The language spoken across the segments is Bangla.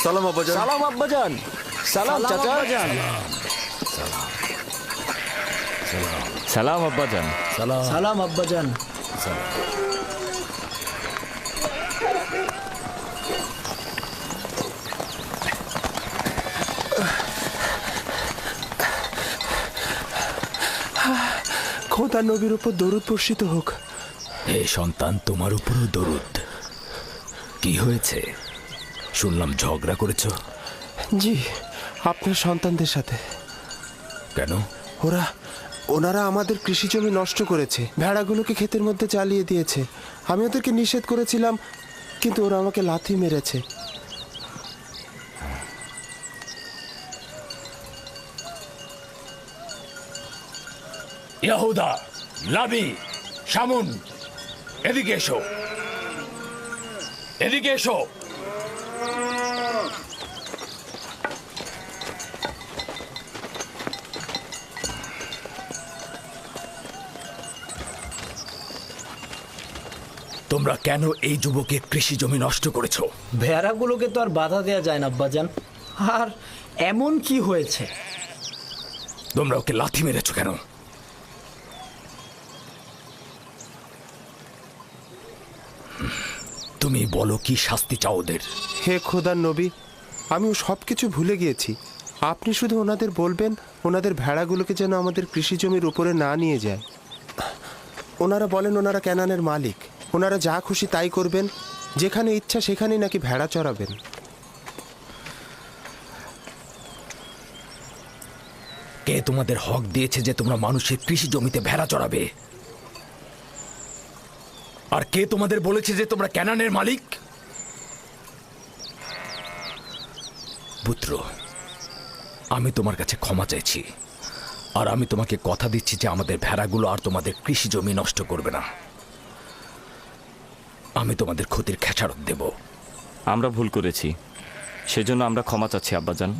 সালাম আব্বাজান। সালাম আব্বাজান। সালাম চাচা। সালাম আব্বাজান। সালাম আব্বাজান। খোদা নবীর উপর দরুদ বর্ষিত হোক। হে সন্তান, তোমার উপরও দরুদ। কি হয়েছে? শুনলাম ঝগড়া করেছ। জি, আপনার সন্তানদের সাথে। কেন? ওনারা আমাদের কৃষি জমি নষ্ট করেছে, ভেড়াগুলোকে ক্ষেতের মধ্যে চালিয়ে দিয়েছে। আমি ওদেরকে নিষেধ করেছিলাম, কিন্তু ওরা আমাকে লাথি মেরেছে। ইয়াহুদা, লাবি, শামুন, এদিকে এসো, এদিকে এসো। তোমরা কেন এই যুবকের কৃষি জমি নষ্ট করেছো? ভেড়াগুলোকে তো আর বাধা দেওয়া যায় না আব্বাজান। আর এমন কি হয়েছে? তোমরা ওকে লাথি মেরেছো কেন? তুমি বলো, কি শাস্তি চাও ওদের? হে খোদার নবী, আমি সব কিছু ভুলে গিয়েছি। আপনি শুধু ওনাদের বলবেন ওনাদের ভেড়াগুলোকে যেন আমাদের কৃষি জমির উপরে না নিয়ে যায়। ওনারা বলেন ওনারা ক্যানানের মালিক, ওনারা যা খুশি তাই করবেন, যেখানে ইচ্ছা সেখানেই নাকি ভেড়া চড়াবেন। কে তোমাদের হক দিয়েছে যে তোমরা মানুষের কৃষি জমিতে ভেড়া চড়াবে? আর কে তোমাদের বলেছে যে তোমরা ক্যানানের মালিক? পুত্র, আমি তোমার কাছে ক্ষমা চাইছি, আর আমি তোমাকে কথা দিচ্ছি যে আমাদের ভেড়াগুলো আর তোমাদের কৃষি জমি নষ্ট করবে না। আমি তোমাদের ক্ষতির খেসারত দেব। আমরা ভুল করেছি, সেজন্য আমরা ক্ষমা চাচ্ছি আব্বাজান।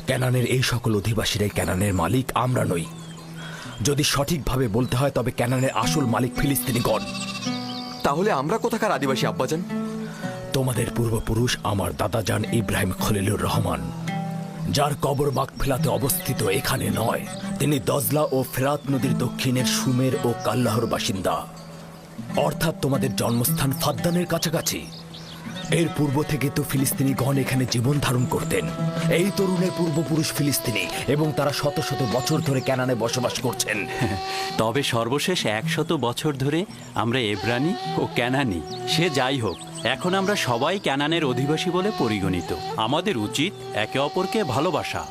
ক্যানানের এই সকল অধিবাসীরাই ক্যানানের মালিক, আমরা নই। যদি সঠিকভাবে বলতে হয় তবে ক্যানানের আসল মালিক ফিলিস্তিনিগণ। তাহলে আমরা কোথাকার আদিবাসী আব্বাজান? তোমাদের পূর্বপুরুষ আমার দাদাজান ইব্রাহিম খলিলুর রহমান, যার কবর মাকফিলাতে অবস্থিত এখানে নয়। তিনি দজলা ও ফেরাত নদীর দক্ষিণের সুমের ও কাল্লাহর বাসিন্দা, অর্থাৎ তোমাদের জন্মস্থান ফাদ্দানের কাছাকাছি। এর পূর্ব থেকে তো ফিলিস্তিনিগণ এখানে জীবন ধারণ করতেন। এই তরুণের পূর্বপুরুষ ফিলিস্তিনি, এবং তারা শত শত বছর ধরে ক্যানানে বসবাস করছেন। তবে সর্বশেষ 100 বছর ধরে আমরা এব্রানি ও ক্যানানি। সে যাই হোক, এখন আমরা সবাই ক্যানানের অধিবাসী বলে পরিগণিত। আমাদের উচিত একে অপরকে ভালোবাসা।